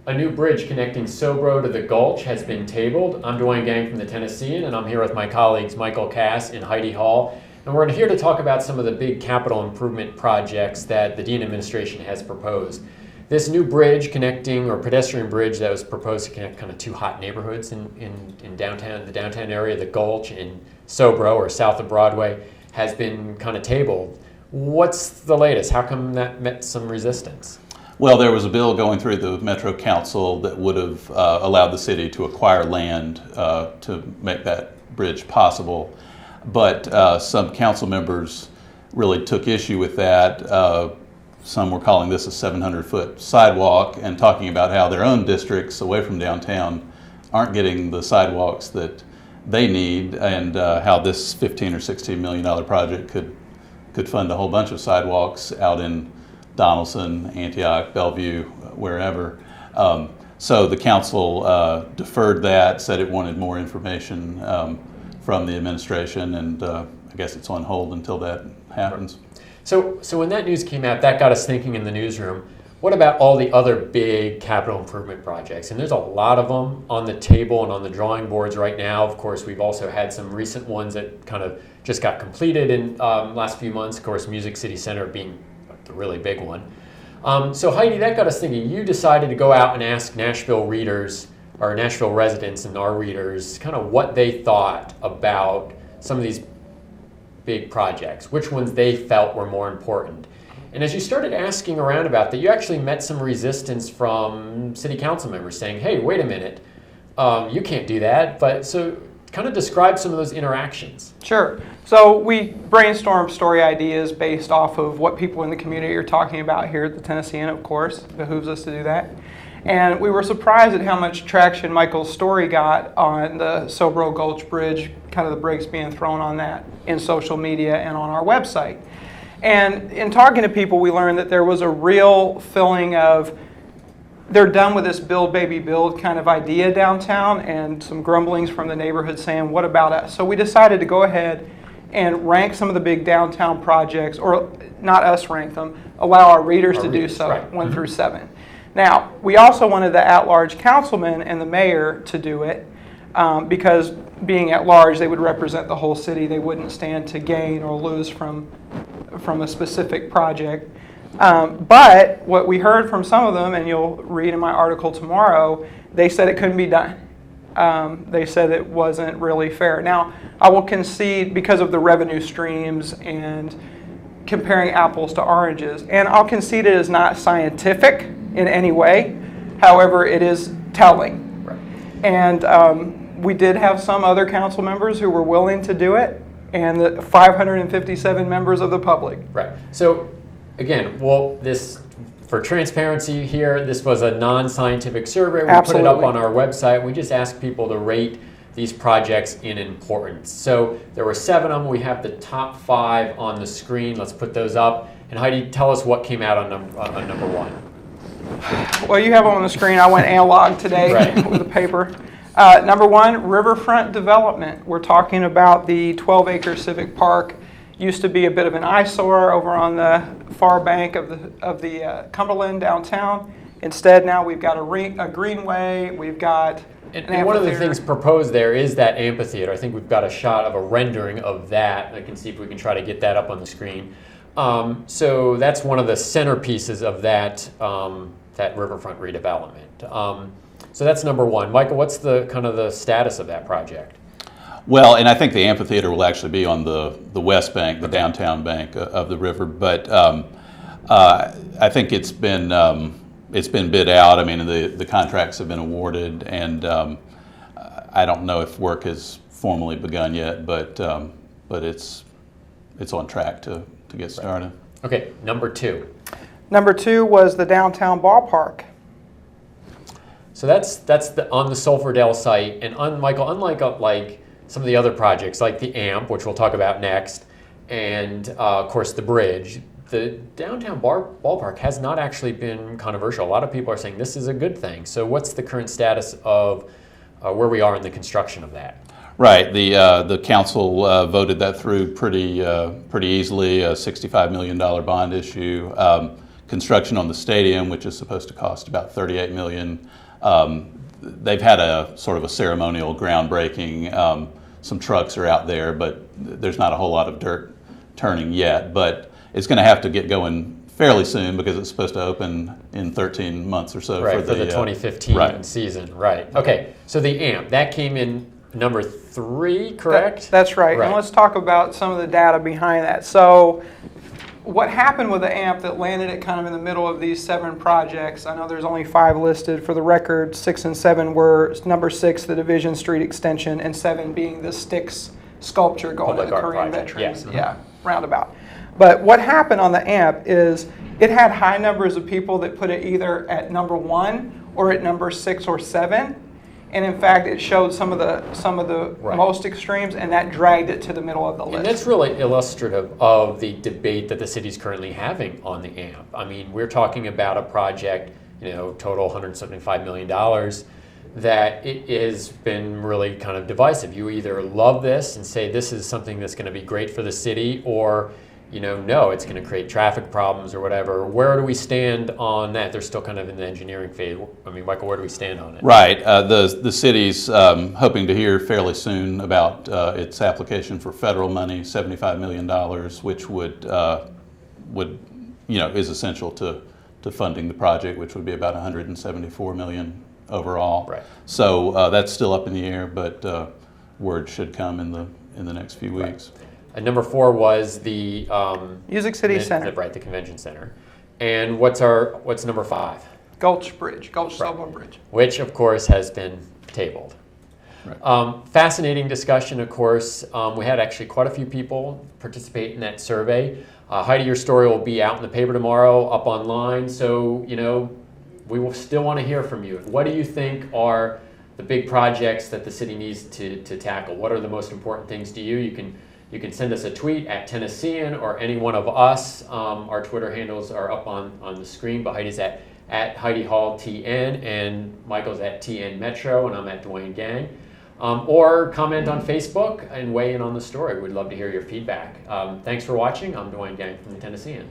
A new bridge connecting Sobro to the Gulch has been tabled. I'm Duane Gang from the Tennessean, and I'm here with my colleagues Michael Cass and Heidi Hall. And we're here to talk about some of the big capital improvement projects that the Dean administration has proposed. This new bridge connecting, or pedestrian bridge that was proposed to connect kind of two hot neighborhoods in downtown, the downtown area, the Gulch and Sobro, or south of Broadway, has been kind of tabled. What's the latest? How come that met some resistance? Well, there was a bill going through the Metro Council that would have allowed the city to acquire land to make that bridge possible. But some council members really took issue with that. Some were calling this a 700-foot sidewalk and talking about how their own districts away from downtown aren't getting the sidewalks that they need, and how this $15 or $16 million project could fund a whole bunch of sidewalks out in Donaldson, Antioch, Bellevue, wherever. So the council deferred that, said it wanted more information from the administration, and I guess it's on hold until that happens. So when that news came out, that got us thinking in the newsroom, what about all the other big capital improvement projects? And there's a lot of them on the table and on the drawing boards right now. Of course, we've also had some recent ones that kind of just got completed in last few months. Of course, Music City Center being the really big one. So Heidi, that got us thinking. You decided to go out and ask Nashville readers, or Nashville residents and our readers, kind of what they thought about some of these big projects, which ones they felt were more important. And as you started asking around about that, you actually met some resistance from city council members saying, hey, wait a minute, you can't do that. But so kind of describe some of those interactions. Sure. So we brainstormed story ideas based off of what people in the community are talking about here at the Tennessean, of course. It behooves us to do that. And we were surprised at how much traction Michael's story got on the Sobro Gulch Bridge, kind of the brakes being thrown on that in social media and on our website. And in talking to people, we learned that there was a real feeling of they're done with this build, baby, build kind of idea downtown, and some grumblings from the neighborhood saying, what about us? So we decided to go ahead and rank some of the big downtown projects, or not us rank them, allow our readers to do so, right. 1 through 7. Now, we also wanted the at-large councilman and the mayor to do it because being at large, they would represent the whole city. They wouldn't stand to gain or lose from a specific project. But what we heard from some of them, and you'll read in my article tomorrow, they said it couldn't be done. They said it wasn't really fair. Now, I will concede because of the revenue streams and comparing apples to oranges, and I'll concede it is not scientific in any way. However, it is telling. Right. And we did have some other council members who were willing to do it, and the 557 members of the public. Right. So again, well, this, for transparency here, this was a non-scientific survey. We Absolutely. Put it up on our website. We just asked people to rate these projects in importance. So there were 7 of them. We have the top 5 on the screen. Let's put those up. And Heidi, tell us what came out on number 1. Well, you have it on the screen. I went analog today right. with a paper. Number 1, riverfront development. We're talking about the 12-acre civic park. Used to be a bit of an eyesore over on the far bank of the Cumberland downtown. Instead, now we've got a greenway. We've got and one of the things proposed there is that amphitheater. I think we've got a shot of a rendering of that. I can see if we can try to get that up on the screen. So that's one of the centerpieces of that that riverfront redevelopment. So that's number 1. Michael, what's the kind of the status of that project? Well, and I think the amphitheater will actually be on the west bank, the downtown bank of the river. But I think it's been bid out. I mean, the contracts have been awarded, and I don't know if work has formally begun yet, but it's on track to get started. Okay, number 2. Number 2 was the downtown ballpark. So that's on the Sulphurdale site, and Michael, unlike like some of the other projects like the AMP, which we'll talk about next, and of course the bridge, the downtown ballpark has not actually been controversial. A lot of people are saying this is a good thing. So what's the current status of where we are in the construction of that? Right. The council voted that through pretty easily, a $65 million bond issue. construction on the stadium, which is supposed to cost about $38 million. They've had a sort of a ceremonial groundbreaking. Some trucks are out there, but there's not a whole lot of dirt turning yet. But it's going to have to get going fairly soon because it's supposed to open in 13 months or so. Right, for the 2015 right. season. Right. Okay, so the AMP, that came in number 3, correct? That's right. And let's talk about some of the data behind that. So what happened with the AMP that landed it kind of in the middle of these 7 projects? I know there's only 5 listed. For the record, 6 and 7 were number 6, the Division Street extension, and 7 being the Styx sculpture going to the Korean veterans. Yeah, roundabout. But what happened on the AMP is it had high numbers of people that put it either at number 1 or at number 6 or 7. And in fact, it showed some of the most extremes, and that dragged it to the middle of the list. And that's really illustrative of the debate that the city's currently having on the AMP. I mean, we're talking about a project, total $175 million, that it has been really kind of divisive. You either love this and say this is something that's going to be great for the city, or no, it's going to create traffic problems or whatever. Where do we stand on that? They're still kind of in the engineering phase. I mean, Michael, where do we stand on it? Right. The city's hoping to hear fairly soon about its application for federal money, $75 million, which would is essential to funding the project, which would be about $174 million overall. Right. So that's still up in the air, but word should come in the next few weeks. Right. And number 4 was the Music City Center. Right, the convention center. And what's number 5? Gulch Sailboat Bridge. Which, of course, has been tabled. Right. Fascinating discussion, of course. We had actually quite a few people participate in that survey. Heidi, your story will be out in the paper tomorrow, up online. So, we will still want to hear from you. What do you think are the big projects that the city needs to tackle? What are the most important things to you? You can send us a tweet at Tennessean or any one of us. Our Twitter handles are up on the screen, but Heidi's at Heidi Hall TN, and Michael's at TN Metro, and I'm at Duane Gang. Or comment on Facebook and weigh in on the story. We'd love to hear your feedback. Thanks for watching. I'm Duane Gang from the Tennessean.